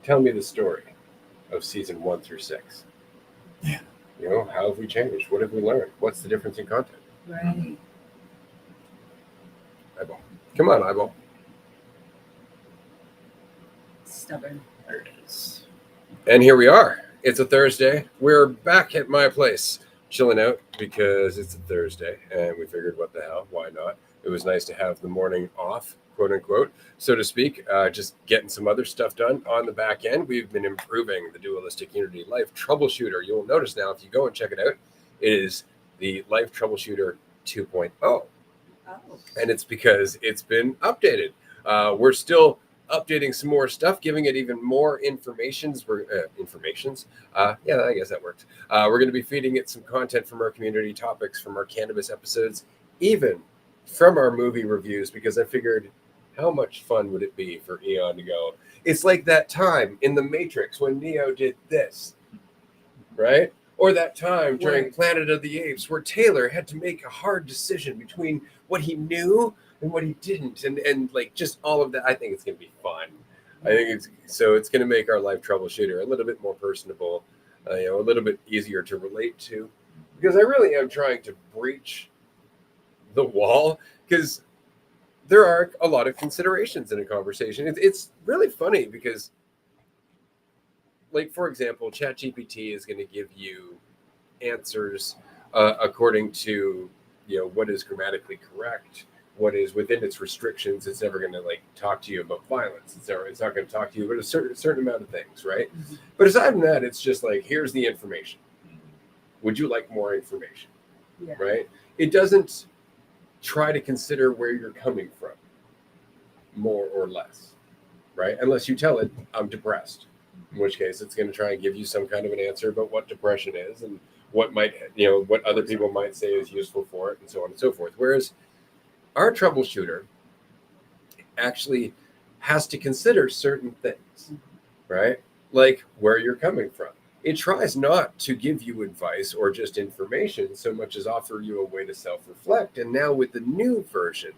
Tell me the story of season 1 through 6. Yeah. How have we changed? What have we learned? What's the difference in content? Right. Eyeball. Come on, eyeball. Stubborn. There it is. And here we are. It's a Thursday. We're back at my place, chilling out because it's a Thursday, and we figured, what the hell? Why not? It was nice to have the morning off, quote unquote, so to speak. Just getting some other stuff done on the back end. We've been improving the Dualistic Unity Life Troubleshooter. You'll notice now, if you go and check it out, it is the Life Troubleshooter 2.0. Oh. And it's because it's been updated. We're still updating some more stuff, giving it even more informations. Yeah, I guess that worked. We're going to be feeding it some content from our community, topics from our cannabis episodes, even from our movie reviews, because I figured, how much fun would it be for Eon to go, it's like that time in The Matrix when Neo did this, right? Or that time during Planet of the Apes where Taylor had to make a hard decision between what he knew and what he didn't, and like just all of that. I think it's going to be fun. I think it's going to make our Life Troubleshooter a little bit more personable, a little bit easier to relate to, because I really am trying to breach the wall, because there are a lot of considerations in a conversation. It's really funny because, like, for example, ChatGPT is going to give you answers according to what is grammatically correct, what is within its restrictions. It's never going to talk to you about violence. It's not going to talk to you about a certain amount of things, right? Mm-hmm. But aside from that, it's just like, here's the information. Would you like more information? Yeah. Right? It doesn't try to consider where you're coming from, more or less, right? Unless you tell it, I'm depressed, in which case it's going to try and give you some kind of an answer about what depression is and what might, what other people might say is useful for it, and so on and so forth. Whereas our troubleshooter actually has to consider certain things, right? Like where you're coming from. It tries not to give you advice or just information so much as offer you a way to self-reflect. And now with the new version,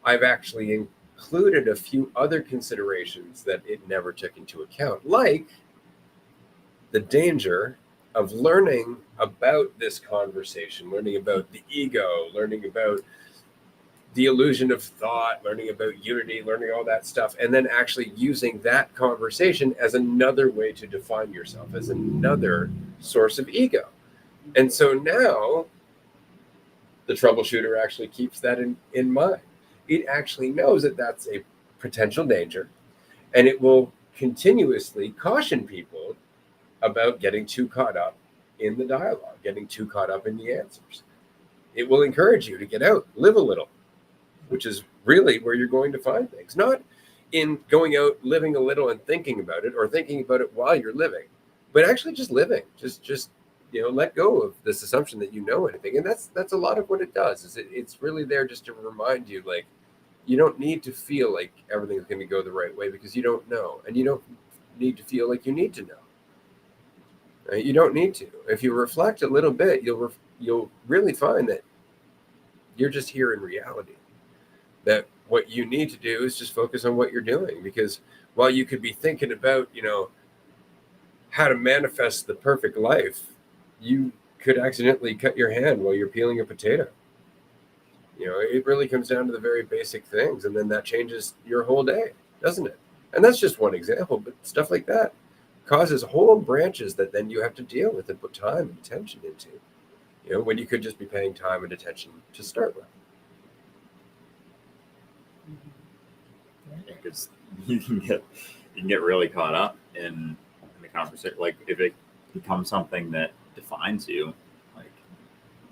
I've actually included a few other considerations that it never took into account, like the danger of learning about this conversation, learning about the ego, learning about the illusion of thought, learning about unity, learning all that stuff, and then actually using that conversation as another way to define yourself, as another source of ego. And so now the troubleshooter actually keeps that in mind. It actually knows that that's a potential danger, and it will continuously caution people about getting too caught up in the dialogue, getting too caught up in the answers. It will encourage you to get out, live a little, which is really where you're going to find things. Not in going out, living a little and thinking about it, or thinking about it while you're living, but actually just living. Just let go of this assumption that you know anything. And that's a lot of what it does. Is it's really there just to remind you, like, you don't need to feel like everything's going to go the right way, because you don't know. And you don't need to feel like you need to know. Right? You don't need to. If you reflect a little bit, you'll really find that you're just here in reality. That what you need to do is just focus on what you're doing, because while you could be thinking about, how to manifest the perfect life, you could accidentally cut your hand while you're peeling a potato. It really comes down to the very basic things, and then that changes your whole day, doesn't it? And that's just one example, but stuff like that causes whole branches that then you have to deal with and put time and attention into, when you could just be paying time and attention to start with. Because you can get really caught up in the conversation. Like, if it becomes something that defines you, like,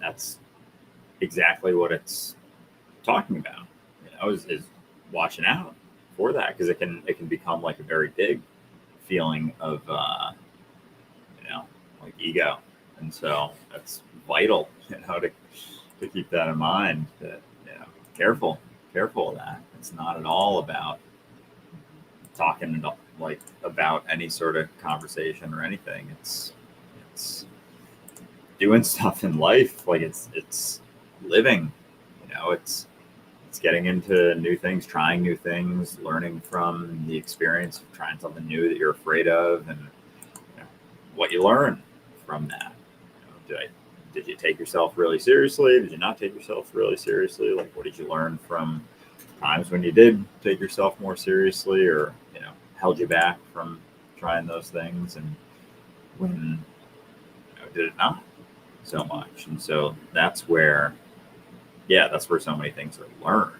that's exactly what it's talking about. Is watching out for that, because it can become like a very big feeling of like ego, and so that's vital, to keep that in mind. That careful of that. It's not at all about talking like about any sort of conversation or anything. It's doing stuff in life, like it's living. It's it's getting into new things, trying new things, learning from the experience of trying something new that you're afraid of, and what you learn from that. Did you take yourself really seriously? Did you not take yourself really seriously? Like, what did you learn from times when you did take yourself more seriously, or held you back from trying those things, and when did it not so much? And so that's where so many things are learned,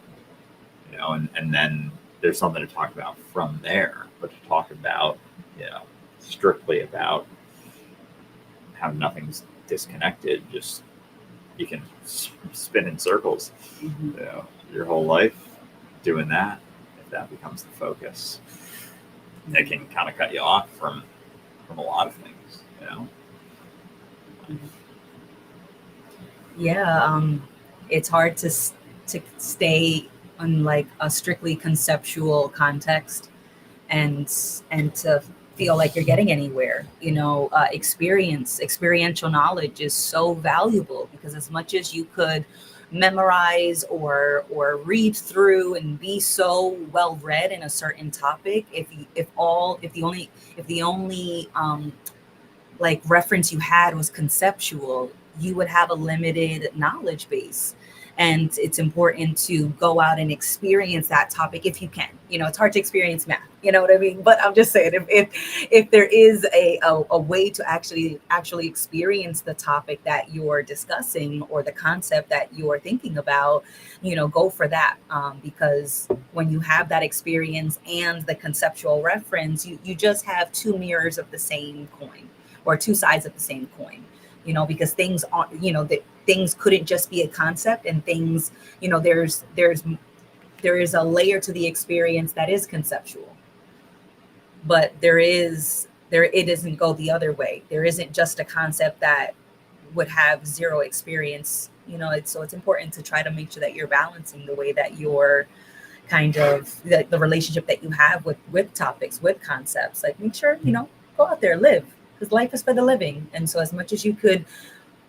and then there's something to talk about from there. But to talk about, strictly about how nothing's disconnected, just you can spin in circles, your whole life doing that. If that becomes the focus, it can kind of cut you off from a lot of things, Yeah, it's hard to stay on like a strictly conceptual context and to feel like you're getting anywhere. Experiential knowledge is so valuable, because as much as you could memorize or read through and be so well read in a certain topic, if the only like reference you had was conceptual, you would have a limited knowledge base. And it's important to go out and experience that topic if you can. It's hard to experience math, you know what I mean? But I'm just saying, if there is a way to actually experience the topic that you're discussing or the concept that you're thinking about, go for that. Because when you have that experience and the conceptual reference, you just have two mirrors of the same coin, or two sides of the same coin. Because things aren't, things couldn't just be a concept, and things, there is a layer to the experience that is conceptual, but it doesn't go the other way. There isn't just a concept that would have zero experience. It's important to try to make sure that you're balancing the way that you're kind of the relationship that you have with topics, with concepts. Like, make sure, go out there, live, because life is for the living. And so as much as you could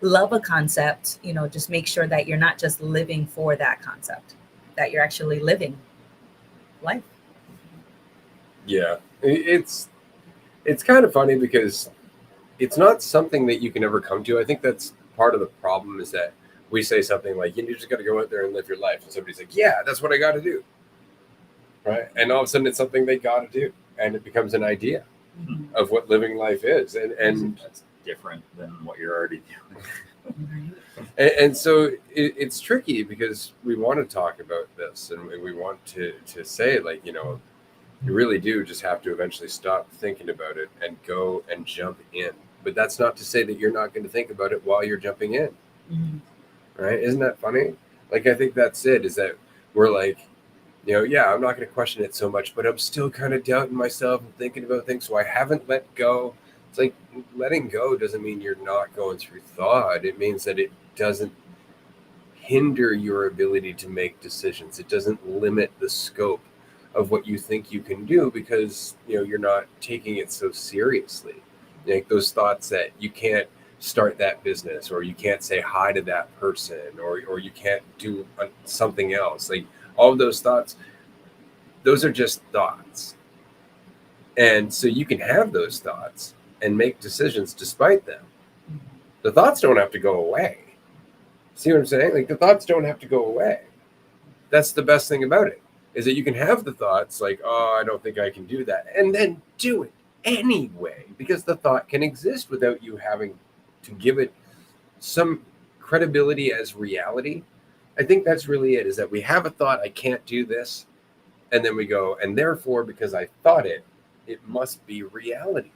love a concept, just make sure that you're not just living for that concept, that you're actually living life. Yeah, it's kind of funny because it's not something that you can ever come to. I think that's part of the problem, is that we say something like, you just got to go out there and live your life. And somebody's like, yeah, that's what I got to do. Right. And all of a sudden it's something they got to do. And it becomes an idea of what living life is. And that's different than what you're already doing. And so it's tricky, because we want to talk about this, and we want to say, like, you really do just have to eventually stop thinking about it and go and jump in. But that's not to say that you're not going to think about it while you're jumping in. Right? Isn't that funny? Like, I think that's it, is that we're like, yeah, I'm not going to question it so much, but I'm still kind of doubting myself and thinking about things. So I haven't let go. It's like, letting go doesn't mean you're not going through thought. It means that it doesn't hinder your ability to make decisions. It doesn't limit the scope of what you think you can do, because, you're not taking it so seriously. Like those thoughts that you can't start that business, or you can't say hi to that person, or you can't do something else. Like, all of those thoughts, those are just thoughts. And so you can have those thoughts and make decisions despite them. The thoughts don't have to go away. See what I'm saying? Like, the thoughts don't have to go away. That's the best thing about it, is that you can have the thoughts like, oh, I don't think I can do that, and then do it anyway, because the thought can exist without you having to give it some credibility as reality. I think that's really it, is that we have a thought, I can't do this, and then we go, and therefore, because I thought it, it must be reality.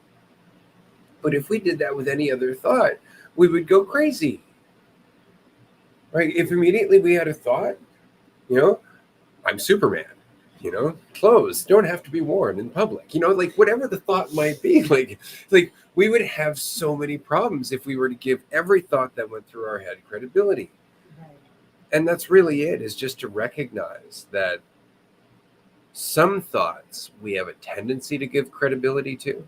But if we did that with any other thought, we would go crazy. Right? If immediately we had a thought, I'm Superman, clothes don't have to be worn in public, like whatever the thought might be, like we would have so many problems if we were to give every thought that went through our head credibility. And that's really it, is just to recognize that some thoughts we have a tendency to give credibility to.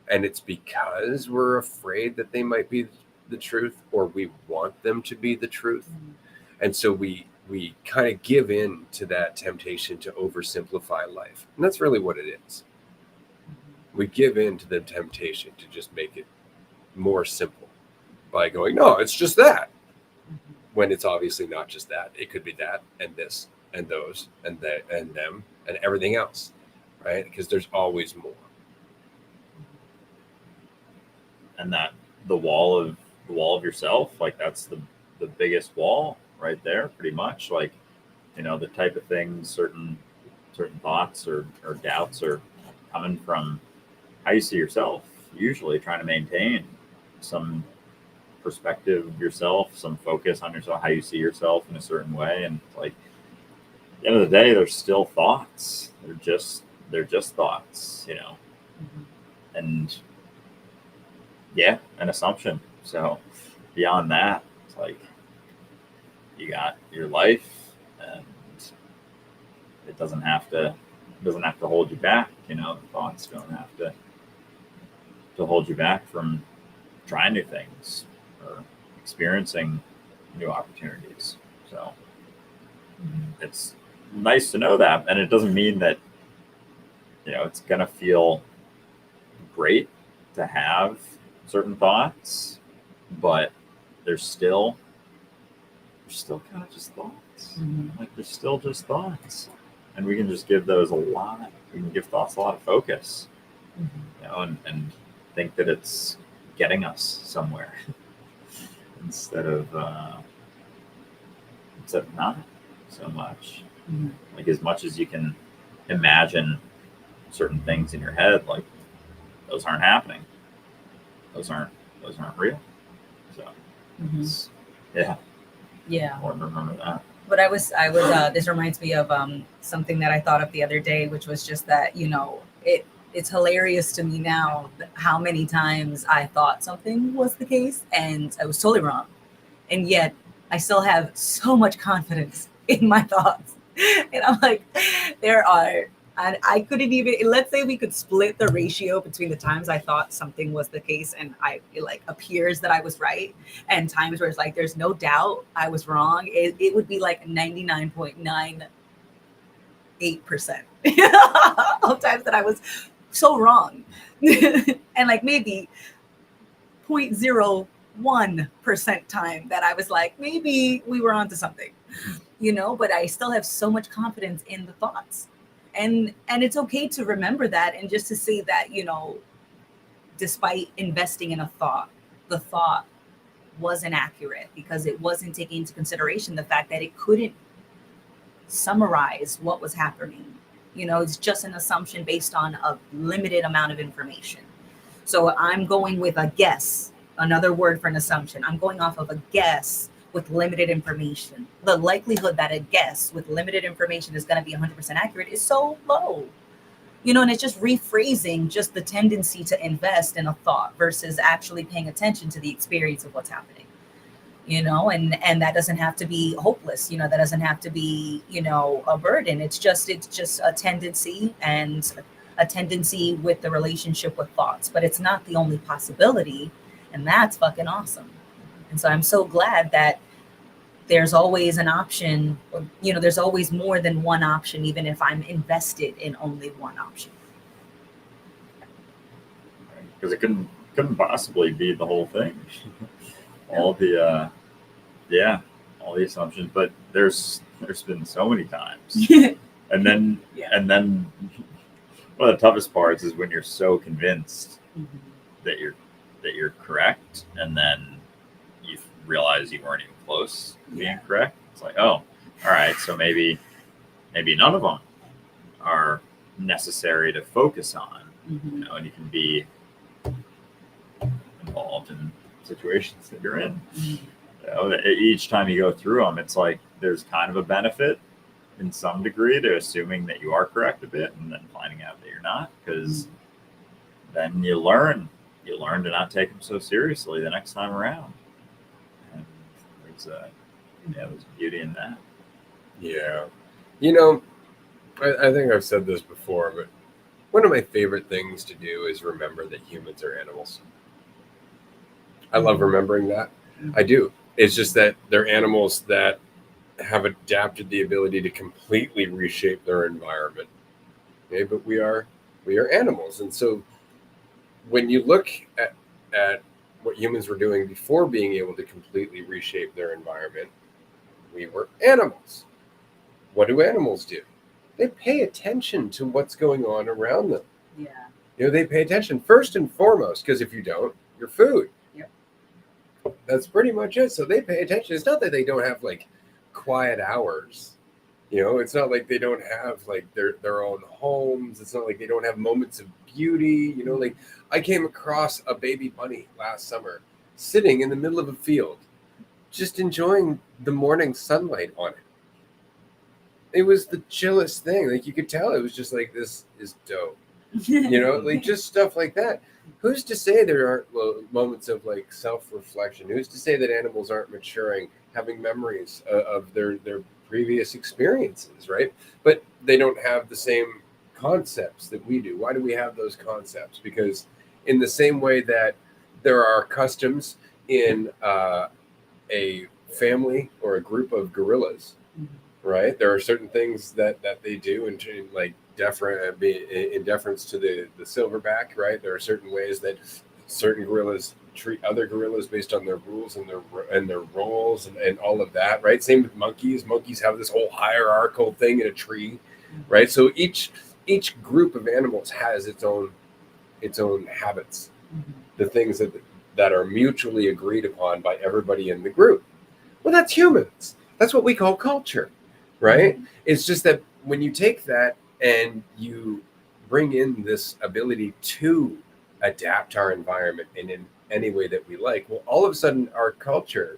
And it's because we're afraid that they might be the truth, or we want them to be the truth. And so we we kind of give in to that temptation to oversimplify life. And that's really what it is. We give in to the temptation to just make it more simple by going, no, it's just that. When it's obviously not just that. It could be that and this and those and that and them and everything else, right? Because there's always more. And that the wall of yourself, like that's the biggest wall right there, pretty much. Like, you know, the type of things, certain thoughts or doubts are coming from how you see yourself, usually trying to maintain some perspective of yourself, some focus on yourself, how you see yourself in a certain way. And like at the end of the day, they're still thoughts. They're just thoughts, you know. And yeah, an assumption. So beyond that, it's like you got your life, and it doesn't have to hold you back. You know, the thoughts don't have to hold you back from trying new things or experiencing new opportunities. So it's nice to know that, and it doesn't mean that, you know, it's gonna feel great to have certain thoughts, but they're still kind of just thoughts. Like they're still just thoughts, and we can just give those we can give thoughts a lot of focus, you know, and think that it's getting us somewhere instead of not so much. Like as much as you can imagine certain things in your head, like those aren't happening. Those aren't real. So yeah. Important to remember that. But I was this reminds me of something that I thought of the other day, which was just that, you know, it's hilarious to me now how many times I thought something was the case and I was totally wrong. And yet I still have so much confidence in my thoughts. And I'm like, I couldn't even, let's say we could split the ratio between the times I thought something was the case and it like appears that I was right, and times where it's like there's no doubt I was wrong. It would be like 99.98% of times that I was so wrong. And like maybe 0.01% time that I was like, maybe we were onto something, you know, but I still have so much confidence in the thoughts. And it's okay to remember that, and just to say that, you know, despite investing in a thought, the thought wasn't accurate because it wasn't taking into consideration the fact that it couldn't summarize what was happening. You know, it's just an assumption based on a limited amount of information. So I'm going with a guess, another word for an assumption. I'm going off of a guess with limited information. The likelihood that a guess with limited information is going to be 100% accurate is so low. You know, and it's just rephrasing just the tendency to invest in a thought versus actually paying attention to the experience of what's happening. You know, and that doesn't have to be hopeless. You know, that doesn't have to be, you know, a burden. It's just a tendency, and a tendency with the relationship with thoughts. But it's not the only possibility, and that's fucking awesome. And so I'm so glad that there's always an option, or, you know, there's always more than one option, even if I'm invested in only one option. Because it couldn't possibly be the whole thing. All the all the assumptions, but there's been so many times. and then one of the toughest parts is when you're so convinced that you're correct, and then you realize you weren't even close to being correct. It's like, oh, all right, so maybe none of them are necessary to focus on. You know, and you can be involved in situations that you're in. You know, each time you go through them, it's like there's kind of a benefit in some degree to assuming that you are correct a bit, and then finding out that you're not, because then you learn to not take them so seriously the next time around. And there's beauty in that. Yeah. You know, I think I've said this before, but one of my favorite things to do is remember that humans are animals. I love remembering that. I do. It's just that they're animals that have adapted the ability to completely reshape their environment. Okay, but we are animals, and so when you look at what humans were doing before being able to completely reshape their environment, we were animals. What do animals do? They pay attention to what's going on around them. Yeah. They pay attention first and foremost, because if you don't, you're food. Yep. That's pretty much it. So they pay attention. It's not that they don't have like quiet hours. It's not like they don't have like their own homes. It's not like they don't have moments of beauty. Like I came across a baby bunny last summer sitting in the middle of a field, just enjoying the morning sunlight on it. It was the chillest thing. Like you could tell it was just like, this is dope. Like just stuff like that. Who's to say there aren't moments of like self-reflection? Who's to say that animals aren't maturing, having memories of their previous experiences, right? But they don't have the same concepts that we do. Why do we have those concepts? Because in the same way that there are customs in a family or a group of gorillas, right? There are certain things that they do in like in deference to the silverback, right? There are certain ways that certain gorillas treat other gorillas based on their rules and their roles and all of that, right? Same with monkeys. Monkeys have this whole hierarchical thing in a tree, right? So each group of animals has its own habits, the things that are mutually agreed upon by everybody in the group. Well, that's humans. That's what we call culture, right? It's just that when you take that and you bring in this ability to adapt our environment in any way that we like, well, all of a sudden our culture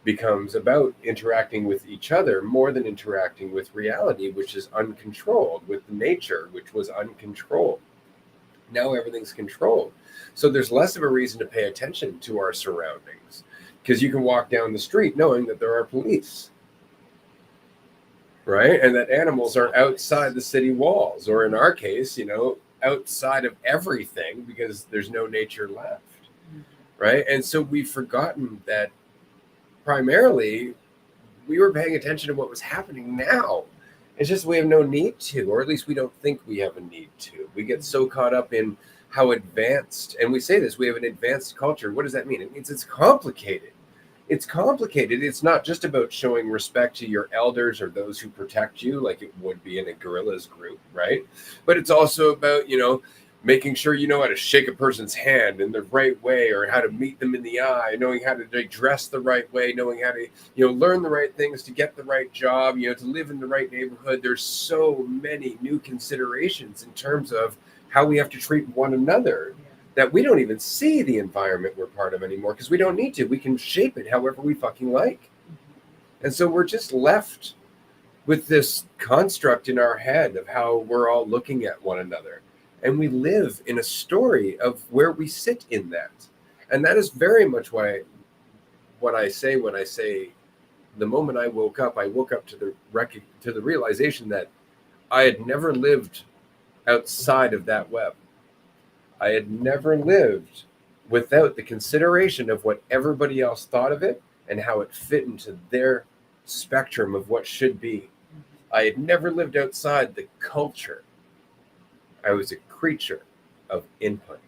becomes about interacting with each other more than interacting with reality, which is uncontrolled, with nature, which was uncontrolled. Now everything's controlled. So there's less of a reason to pay attention to our surroundings, because you can walk down the street knowing that there are police, right? And that animals are outside the city walls, or in our case, outside of everything, because there's no nature left, right? And so we've forgotten that primarily we were paying attention to what was happening now. It's just we have no need to, or at least we don't think we have a need to. We get so caught up in how advanced, and we say this, we have an advanced culture. What does that mean? It means it's complicated. It's complicated. It's not just about showing respect to your elders or those who protect you, like it would be in a gorilla's group, right? But it's also about, making sure you know how to shake a person's hand in the right way, or how to meet them in the eye, knowing how to dress the right way, knowing how to, learn the right things to get the right job, to live in the right neighborhood. There's so many new considerations in terms of how we have to treat one another, that we don't even see the environment we're part of anymore, because we don't need to. We can shape it however we fucking like. And so we're just left with this construct in our head of how we're all looking at one another. And we live in a story of where we sit in that. And that is very much what I say when I say the moment I woke up to the realization that I had never lived outside of that web. I had never lived without the consideration of what everybody else thought of it and how it fit into their spectrum of what should be. I had never lived outside the culture. I was a creature of input.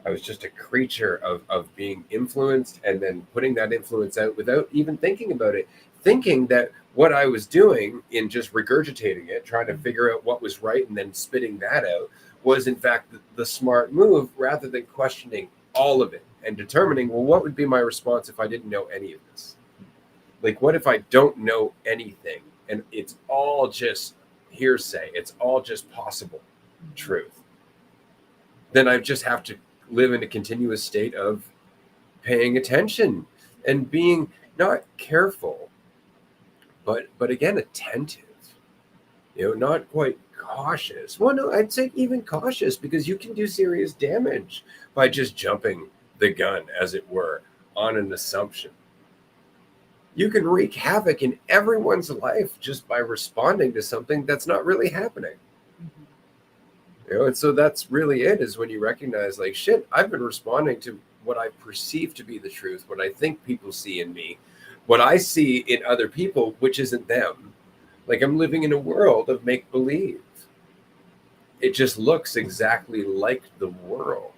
I was just a creature of being influenced and then putting that influence out without even thinking about it, thinking that what I was doing in just regurgitating it, trying to figure out what was right and then spitting that out, was in fact the smart move, rather than questioning all of it and determining, well, what would be my response if I didn't know any of this? Like, what if I don't know anything and it's all just hearsay? It's all just possible truth. Then I just have to live in a continuous state of paying attention and being not careful, but again, attentive, not quite cautious. Well, no, I'd say even cautious, because you can do serious damage by just jumping the gun, as it were, on an assumption. You can wreak havoc in everyone's life just by responding to something that's not really happening. And so that's really it, is when you recognize, like, shit, I've been responding to what I perceive to be the truth, what I think people see in me, what I see in other people, which isn't them. Like I'm living in a world of make believe. It just looks exactly like the world.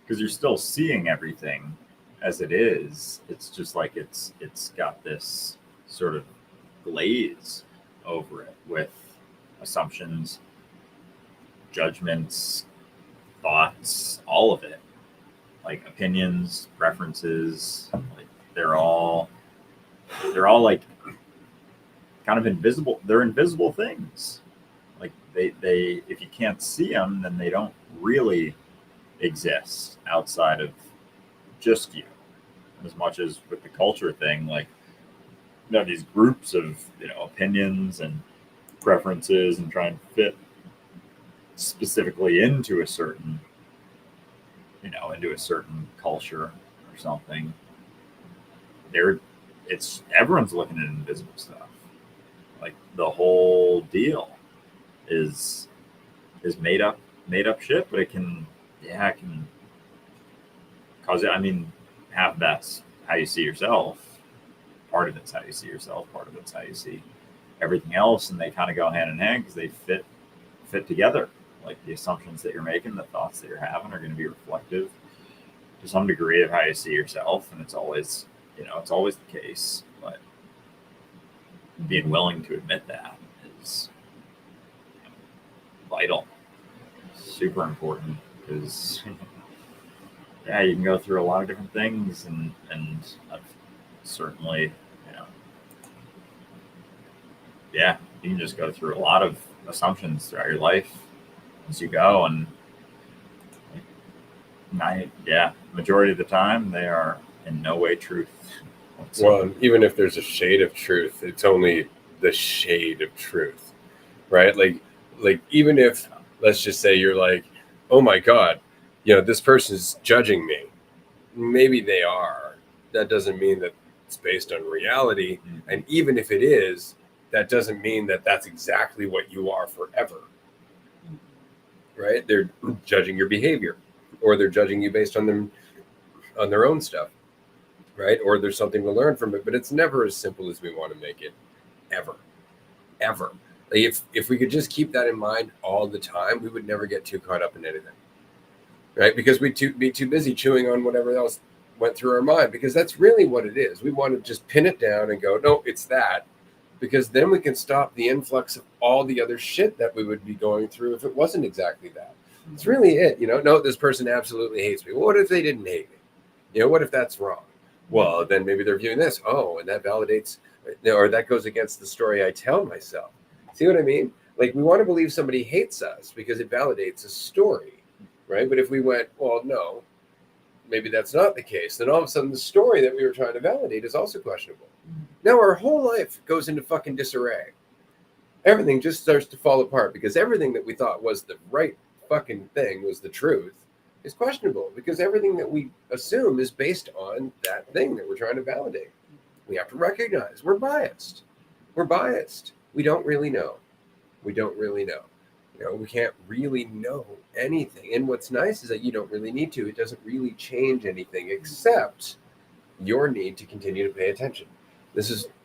Because you're still seeing everything as it is. It's just like it's got this sort of glaze over it with assumptions, judgments, thoughts, all of it. Like opinions, preferences, like they're all like kind of invisible. They're invisible things. Like they if you can't see them, then they don't really exist outside of just you. As much as with the culture thing, like these groups of opinions and preferences and trying to fit specifically into a certain culture or something. Everyone's looking at invisible stuff. Like the whole deal is made up shit, but it can cause it. I mean, half of that's how you see yourself. Part of it's how you see yourself. Part of it's how you see everything else, and they kind of go hand in hand because they fit together. Like the assumptions that you're making, the thoughts that you're having are going to be reflective to some degree of how you see yourself, and it's always the case. But being willing to admit that is vital, super important, because you can go through a lot of different things, and I've certainly you can just go through a lot of assumptions throughout your life as you go, and majority of the time they are in no way truth. Well, even if there's a shade of truth, it's only the shade of truth, right? Like even if, let's just say you're like, oh my God, this person's judging me. Maybe they are. That doesn't mean that it's based on reality. Mm-hmm. And even if it is, that doesn't mean that that's exactly what you are forever, right? They're judging your behavior, or they're judging you based on their own stuff, right? Or there's something to learn from it, but it's never as simple as we want to make it, ever. Like if we could just keep that in mind all the time, we would never get too caught up in anything, right? Because we'd be too busy chewing on whatever else went through our mind, because that's really what it is. We want to just pin it down and go, no, it's that, because then we can stop the influx of all the other shit that we would be going through if it wasn't exactly that. It's really it, no, this person absolutely hates me. Well, what if they didn't hate me? What if that's wrong? Well, then maybe they're viewing this, and that validates, or that goes against the story I tell myself. See what I mean? Like we want to believe somebody hates us because it validates a story, right? But if we went, well, no, maybe that's not the case, then all of a sudden the story that we were trying to validate is also questionable. Now our whole life goes into fucking disarray. Everything just starts to fall apart because everything that we thought was the right fucking thing, was the truth, is questionable, because everything that we assume is based on that thing that we're trying to validate. We have to recognize we're biased. We don't really know. We can't really know anything. And what's nice is that you don't really need to. It doesn't really change anything except your need to continue to pay attention.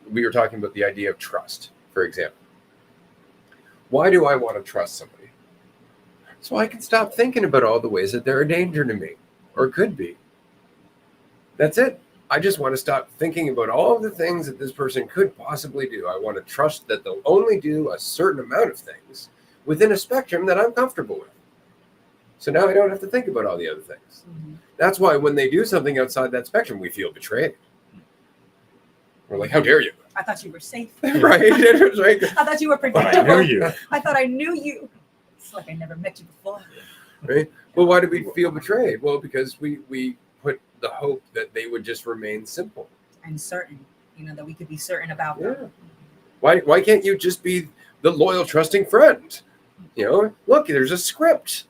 We were talking about the idea of trust, for example. Why do I want to trust somebody? So I can stop thinking about all the ways that they're a danger to me, or could be. That's it. I just want to stop thinking about all of the things that this person could possibly do. I want to trust that they'll only do a certain amount of things within a spectrum that I'm comfortable with. So now I don't have to think about all the other things. Mm-hmm. That's why when they do something outside that spectrum, we feel betrayed. We're like, how dare you? I thought you were safe. Right? I thought you were predictable. I knew you. I thought I knew you. It's like I never met you before. Right? Well, why did we feel betrayed? Well, because we put the hope that they would just remain simple and certain, that we could be certain about them. Why can't you just be the loyal, trusting friend? Look, there's a script.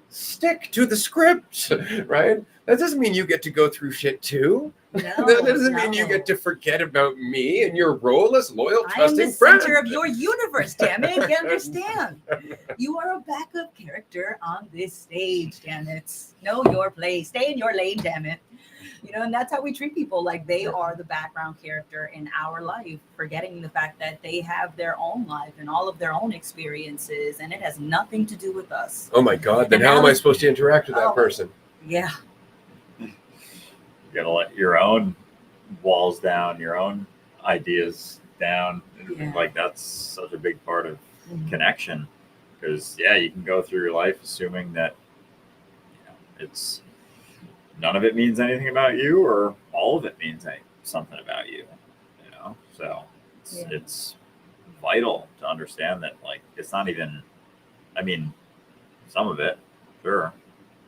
Stick to the script, right? That doesn't mean you get to go through shit too. No, that doesn't mean you get to forget about me and your role as loyal, trusting friend. I'm the center of your universe, damn it. You understand? You are a backup character on this stage, damn it. Know your place. Stay in your lane, damn it. And that's how we treat people. Like they Sure. are the background character in our life, forgetting the fact that they have their own life and all of their own experiences, and it has nothing to do with us. Oh my God! Then And how now am I it's- supposed to interact with that Oh. person? Yeah. You gotta let your own walls down, your own ideas down. Yeah. Like that's such a big part of Mhm. connection. Because you can go through your life assuming that it's none of it means anything about you, or all of it means something about you. So Yeah. it's vital to understand that like it's not even. I mean, some of it, sure,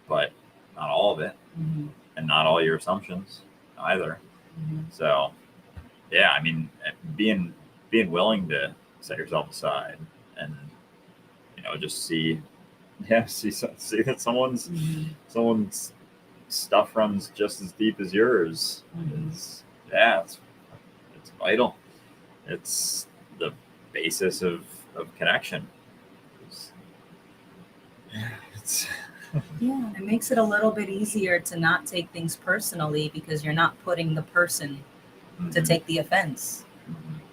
but not all of it, Mhm. and not all your assumptions either. Mhm. So, yeah, I mean, being willing to set yourself aside and just see that someone's Mhm. stuff runs just as deep as yours. Mhm. It's vital. It's the basis of connection. It's Yeah, it makes it a little bit easier to not take things personally because you're not putting the person to take the offense.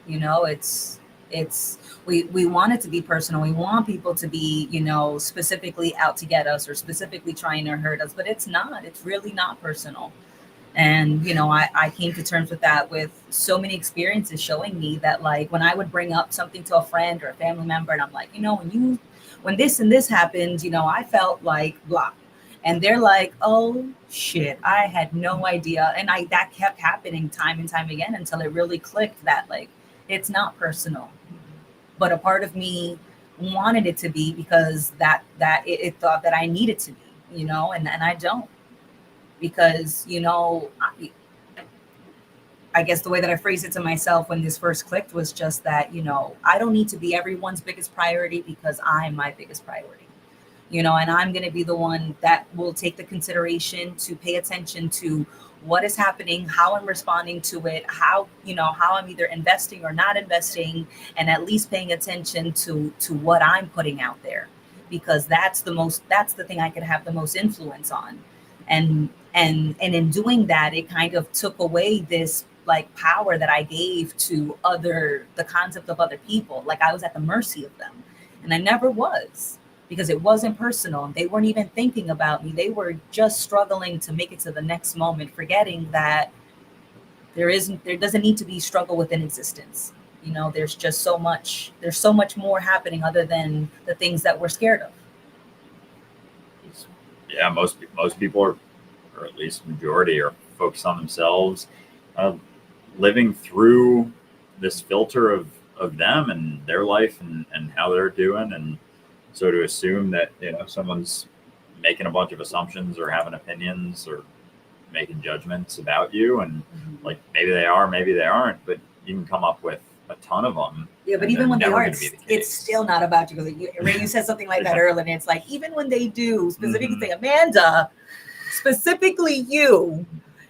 It's we want it to be personal. We want people to be, specifically out to get us or specifically trying to hurt us, but it's not. It's really not personal. And I came to terms with that with so many experiences showing me that, like, when I would bring up something to a friend or a family member and I'm like, when this and this happened, I felt like blah. And they're like, oh shit, I had no idea. And that kept happening time and time again until it really clicked that, like, it's not personal. But a part of me wanted it to be because it thought that I needed to be, and I don't. Because, I guess the way that I phrased it to myself when this first clicked was just that, I don't need to be everyone's biggest priority because I'm my biggest priority. And I'm going to be the one that will take the consideration to pay attention to what is happening, how I'm responding to it, how I'm either investing or not investing, and at least paying attention to what I'm putting out there, because that's the thing I could have the most influence on. And in doing that, it kind of took away this, like, power that I gave to the concept of other people. Like, I was at the mercy of them, and I never was, because it wasn't personal. They weren't even thinking about me. They were just struggling to make it to the next moment, forgetting that there doesn't need to be struggle within existence. There's just there's so much more happening other than the things that we're scared of. most people are, or at least majority, are focused on themselves, living through this filter of them and their life and how they're doing. And so to assume that someone's making a bunch of assumptions or having opinions or making judgments about you, and like maybe they are, maybe they aren't, but you can come up with a ton of them. Yeah, but even when they never are, gonna it's, be the it's case. still not about you. Ray, you said something like that earlier, and it's like, even when they do, specifically Mhm. say, Amanda, specifically you,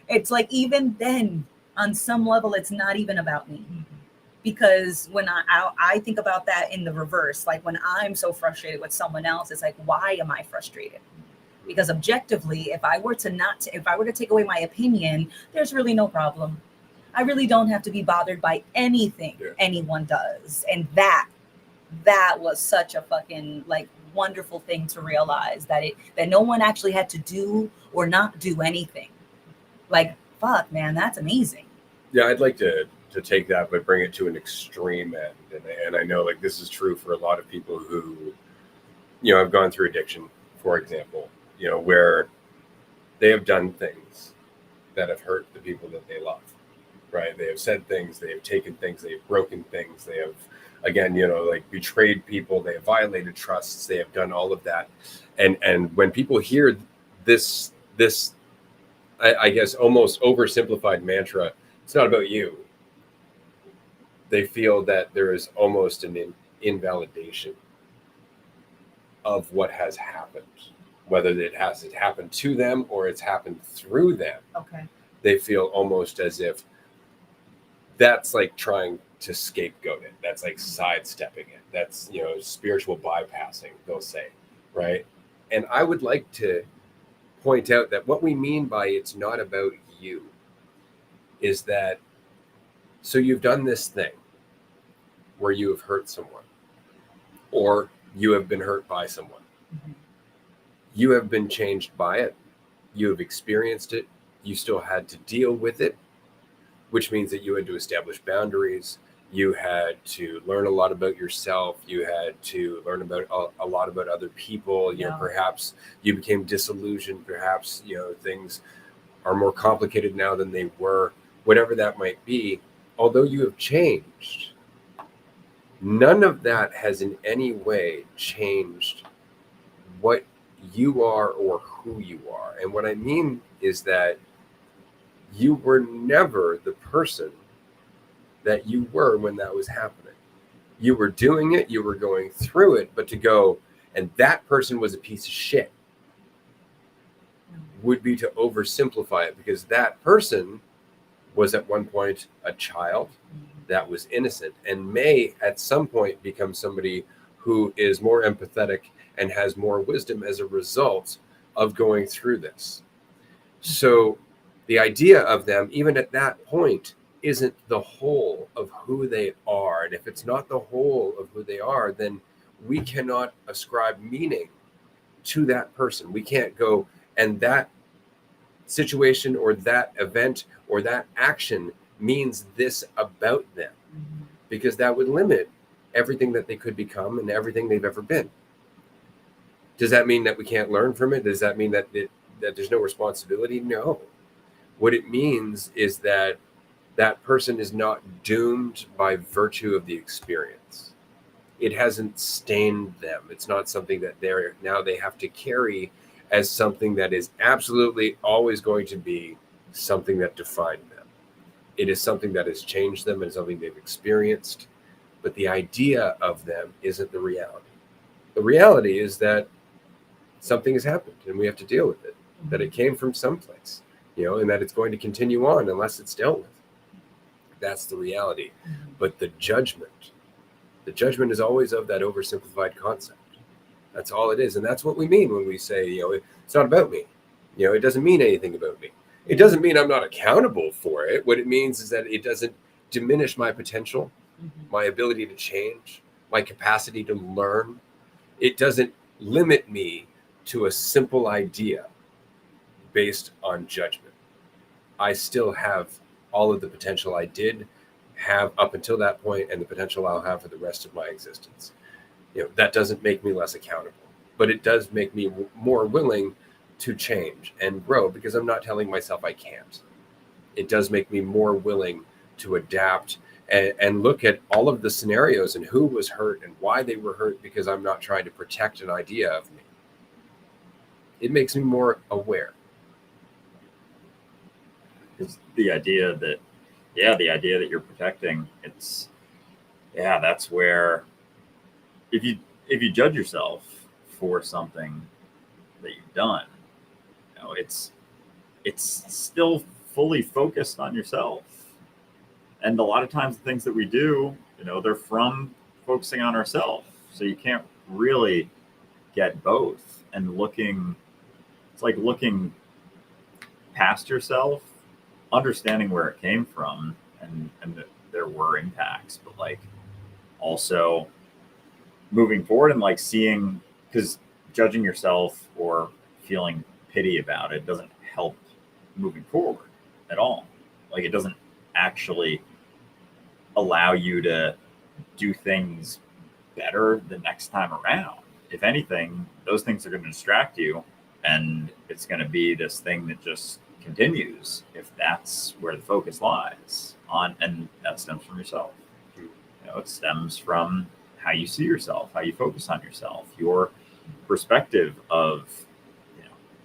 it's like, even then, on some level, it's not even about me. Because when I think about that in the reverse, like when I'm so frustrated with someone else, it's like, why am I frustrated? Because objectively, if I were to take away my opinion, there's really no problem. I really don't have to be bothered by anything anyone does. And that was such a fucking, like, wonderful thing to realize, that no one actually had to do or not do anything. Like, fuck, man, that's amazing. Yeah, I'd like to take that, but bring it to an extreme end. And I know, like, this is true for a lot of people who, have gone through addiction, for example, where they have done things that have hurt the people that they love, right? They have said things, they have taken things, they have broken things, they have, again, like, betrayed people, they have violated trusts, they have done all of that. And when people hear this, I guess, almost oversimplified mantra, it's not about you, they feel that there is almost an invalidation of what has happened, whether it happened to them or it's happened through them. Okay. They feel almost as if that's like trying to scapegoat it. That's like sidestepping it. That's, spiritual bypassing, they'll say, right? And I would like to point out that what we mean by it's not about you is that, so you've done this thing where you have hurt someone, or you have been hurt by someone. Mhm. You have been changed by it. You have experienced it. You still had to deal with it, which means that you had to establish boundaries. You had to learn a lot about yourself. You had to learn about a lot about other people. You know, Yeah. perhaps you became disillusioned. Perhaps, you know, things are more complicated now than they were, whatever that might be. Although you have changed, none of that has in any way changed what you are or who you are. And what I mean is that you were never the person that you were when that was happening. You were doing it, you were going through it, but to go, and that person was a piece of shit, would be to oversimplify it, because that person was at one point a child that was innocent and may at some point become somebody who is more empathetic and has more wisdom as a result of going through this. So the idea of them, even at that point, isn't the whole of who they are. And if it's not the whole of who they are, then we cannot ascribe meaning to that person. We can't go, and that situation or that event or that action means this about them, because that would limit everything that they could become and everything they've ever been. Does that mean that we can't learn from it? Does that mean that that there's no responsibility? No. What it means is that that person is not doomed by virtue of the experience. It hasn't stained them. It's not something that they have to carry as something that is absolutely always going to be something that defined them. It is something that has changed them and something they've experienced. But the idea of them isn't the reality. The reality is that something has happened and we have to deal with it, that it came from someplace, and that it's going to continue on unless it's dealt with. That's the reality. But the judgment is always of that oversimplified concept. That's all it is. And that's what we mean when we say, it's not about me. It doesn't mean anything about me. It doesn't mean I'm not accountable for it. What it means is that it doesn't diminish my potential, my ability to change, my capacity to learn. It doesn't limit me to a simple idea based on judgment. I still have all of the potential I did have up until that point and the potential I'll have for the rest of my existence. That doesn't make me less accountable, but it does make me more willing to change and grow, because I'm not telling myself I can't. It does make me more willing to adapt and look at all of the scenarios and who was hurt and why they were hurt, because I'm not trying to protect an idea of me. It makes me more aware. It's the idea that you're protecting, that's where if you judge yourself for something that you've done, it's still fully focused on yourself. And a lot of times the things that we do, they're from focusing on ourselves. So you can't really get both. And it's like looking past yourself, understanding where it came from, and that there were impacts, but like also moving forward and like seeing, because judging yourself or feeling pity about it doesn't help moving forward at all. Like it doesn't actually allow you to do things better the next time around. If anything, those things are going to distract you, and it's going to be this thing that just continues if that's where the focus lies on, and that stems from yourself. It stems from how you see yourself, how you focus on yourself, your perspective of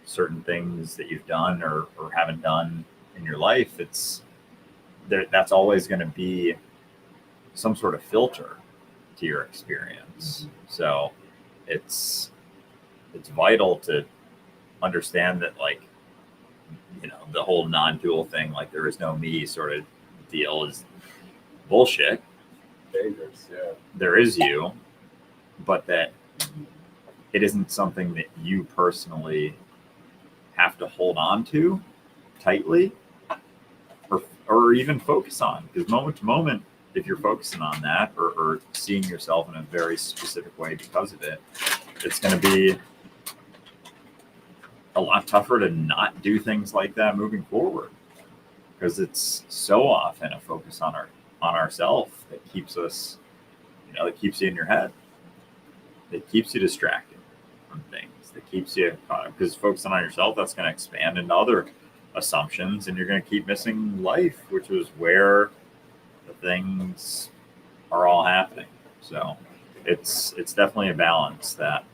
certain things that you've done or haven't done in your life. That's always going to be some sort of filter to your experience. So it's vital to understand that, like, the whole non-dual thing, like there is no me sort of deal, is bullshit. Dangerous, yeah. There is you, but that it isn't something that you personally have to hold on to tightly. or even focus on, because moment to moment, if you're focusing on that or seeing yourself in a very specific way because of it, it's going to be a lot tougher to not do things like that moving forward, because it's so often a focus on ourselves that keeps us, that keeps you in your head, that keeps you distracted from things, that keeps you, because focusing on yourself, that's going to expand into other assumptions, and you're going to keep missing life, which is where the things are all happening. So it's definitely a balance that,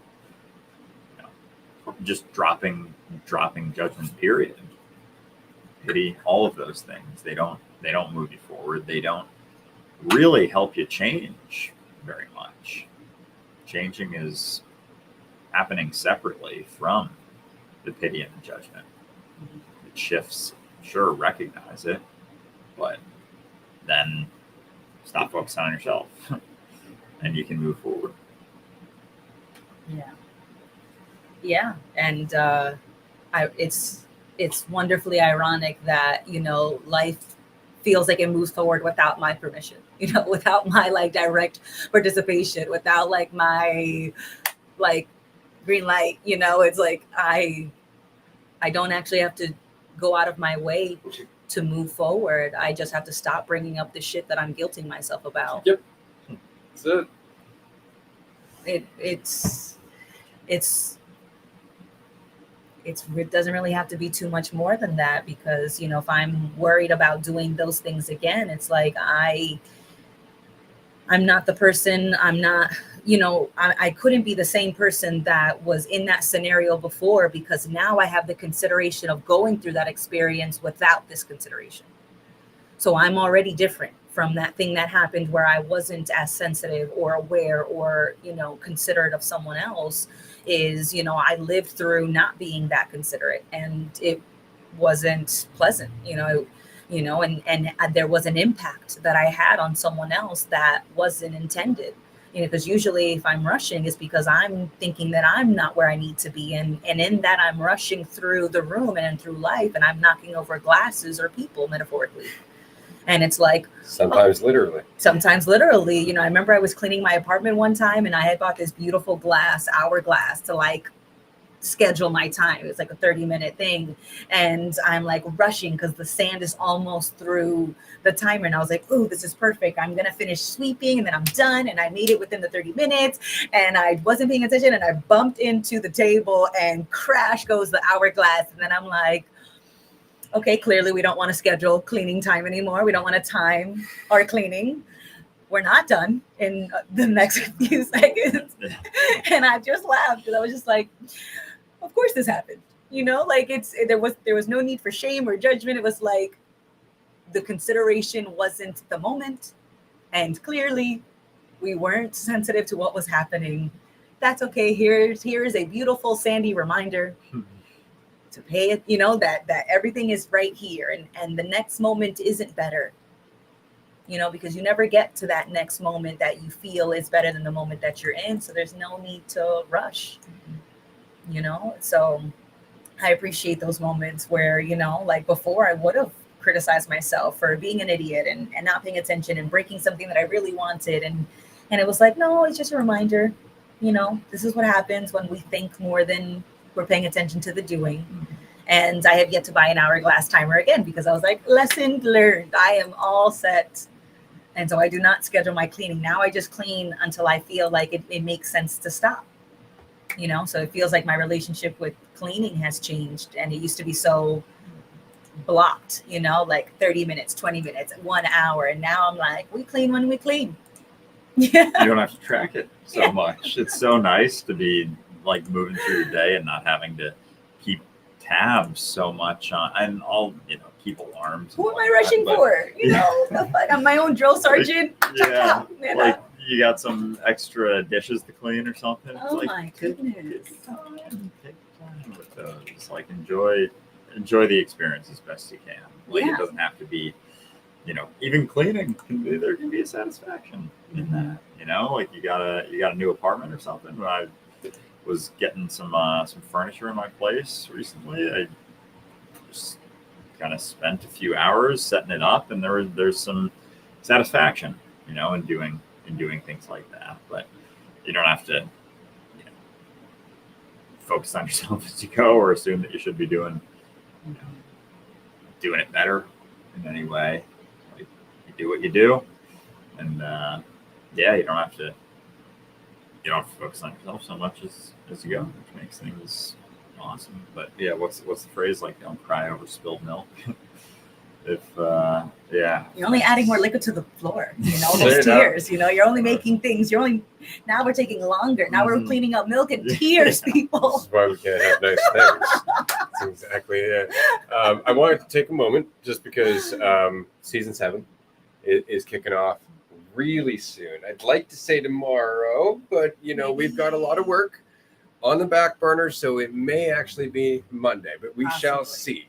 just dropping judgment, period, pity, all of those things, they don't move you forward. They don't really help you change very much. Changing is happening separately from the pity and the judgment. It shifts, sure, recognize it, but then stop focusing on yourself and you can move forward. Yeah. And it's wonderfully ironic that, life feels like it moves forward without my permission, without my like direct participation, without like my like green light, it's like I don't actually have to go out of my way to move forward. I just have to stop bringing up the shit that I'm guilting myself about. Yep. That's it. It doesn't really have to be too much more than that, because, if I'm worried about doing those things again, it's like I'm not the person, I'm not, I couldn't be the same person that was in that scenario before, because now I have the consideration of going through that experience without this consideration. So I'm already different from that thing that happened where I wasn't as sensitive or aware or, considerate of someone else. I lived through not being that considerate, and it wasn't pleasant, and there was an impact that I had on someone else that wasn't intended, because usually if I'm rushing, it's because I'm thinking that I'm not where I need to be. And in that, I'm rushing through the room and through life, and I'm knocking over glasses or people, metaphorically. And it's like, sometimes literally. I remember I was cleaning my apartment one time, and I had bought this beautiful hourglass to like schedule my time. It was like a 30-minute thing. And I'm like rushing because the sand is almost through the timer. And I was like, ooh, this is perfect. I'm going to finish sweeping and then I'm done. And I made it within the 30 minutes and I wasn't paying attention, and I bumped into the table and crash goes the hourglass. And then I'm like, okay, clearly we don't want to schedule cleaning time anymore. We don't want to time our cleaning. We're not done in the next few seconds. And I just laughed because I was just like, of course this happened. There was no need for shame or judgment. It was like the consideration wasn't the moment. And clearly we weren't sensitive to what was happening. That's okay. Here is a beautiful sandy reminder to pay it, that everything is right here, and the next moment isn't better, because you never get to that next moment that you feel is better than the moment that you're in. So there's no need to rush, so I appreciate those moments where, like before I would have criticized myself for being an idiot and not paying attention and breaking something that I really wanted. And it was like, no, it's just a reminder, this is what happens when we think more than we're paying attention to the doing. And I have yet to buy an hourglass timer again, because I was like, lesson learned. I am all set. And so I do not schedule my cleaning. Now I just clean until I feel like it makes sense to stop. So it feels like my relationship with cleaning has changed. And it used to be so blocked, like 30 minutes, 20 minutes, 1 hour. And now I'm like, we clean when we clean. Yeah. You don't have to track it so much. It's so nice to be like moving through your day and not having to keep tabs so much on, and I'll keep alarms. Who am I rushing for? The fuck? I'm my own drill sergeant. Yeah, like you got some extra dishes to clean or something. Oh my goodness! Take time with those. Like enjoy the experience as best you can. Like it doesn't have to be, even cleaning there can be a satisfaction in that. Like you got a new apartment or something. When I was getting some furniture in my place recently, I just kind of spent a few hours setting it up, and there's some satisfaction, you know, in doing things like that. But you don't have to, you know, focus on yourself as you go, or assume that you should be doing it better in any way. Like, you do what you do, and yeah, you don't have to focus on yourself so much as you go, which makes things awesome. But yeah, what's the phrase, like, don't cry over spilled milk? If yeah, You're only adding more liquid to the floor, you know, Fair those enough. tears, you know, you're only making things, now we're taking longer. Now we're Mhm. cleaning up milk and tears, This people. is why we can't have nice things. That's exactly it. I wanted to take a moment just because season 7 is kicking off really soon. I'd like to say tomorrow, but you know, we've got a lot of work on the back burner, so it may actually be Monday, but we shall see.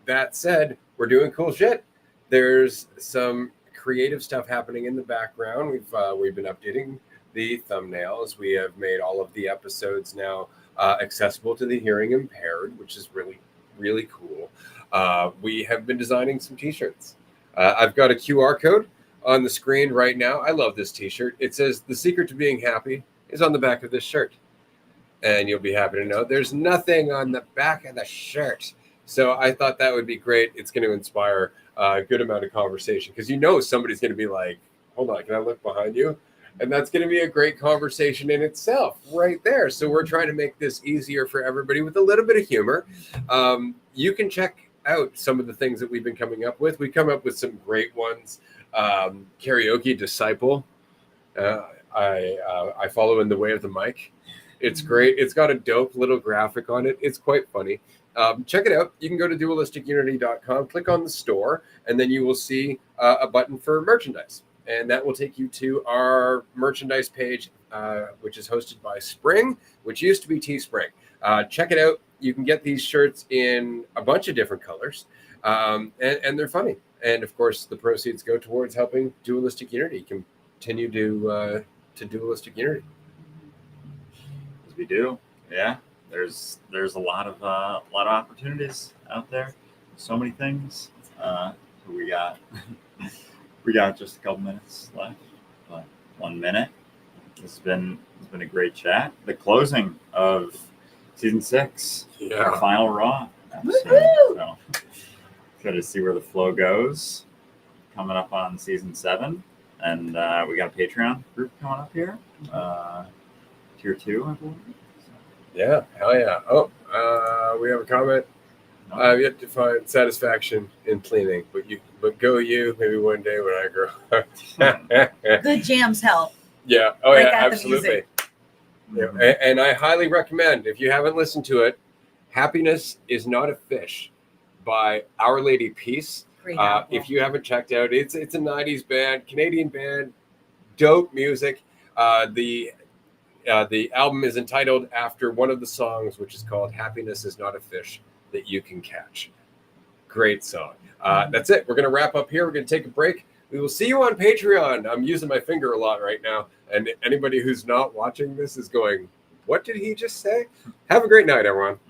That said, we're doing cool shit. There's some creative stuff happening in the background. We've been updating the thumbnails. We have made all of the episodes now accessible to the hearing impaired, which is really, really cool. We have been designing some t-shirts. I've got a QR code on the screen right now. I love this t-shirt. It says, "The secret to being happy is on the back of this shirt." And you'll be happy to know there's nothing on the back of the shirt. So I thought that would be great. It's going to inspire a good amount of conversation, because you know somebody's going to be like, hold on, can I look behind you? And that's going to be a great conversation in itself right there. So we're trying to make this easier for everybody with a little bit of humor. You can check out some of the things that we've been coming up with. We come up with some great ones. Karaoke Disciple. I follow in the way of the mic. It's great. It's got a dope little graphic on it. It's quite funny. Check it out. You can go to dualisticunity.com, click on the store, and then you will see a button for merchandise. And that will take you to our merchandise page, which is hosted by Spring, which used to be Teespring. Check it out. You can get these shirts in a bunch of different colors, and they're funny. And of course, the proceeds go towards helping Dualistic Unity continue to Dualistic Unity. as we do, yeah. There's a lot of opportunities out there. So many things. We got just a couple minutes left, but 1 minute. It's been a great chat. The closing of season 6, our final Raw episode. So good to see where the flow goes. Coming up on season 7, and we got a Patreon group coming up here. Tier 2, I believe. Yeah, hell yeah. Oh, we have a comment. I've yet to find satisfaction in cleaning, but go you, maybe one day when I grow up. Good jams help. Yeah, oh Break yeah, out the absolutely. music. Yeah. And I highly recommend, if you haven't listened to it, Happiness is Not a Fish by Our Lady Peace. Great album. If you haven't checked out, it's a 90s band, Canadian band, dope music. The album is entitled after one of the songs, which is called Happiness is Not a Fish That You Can Catch. Great song. That's it. We're going to wrap up here. We're going to take a break. We will see you on Patreon. I'm using my finger a lot right now. And anybody who's not watching this is going, what did he just say? Have a great night, everyone.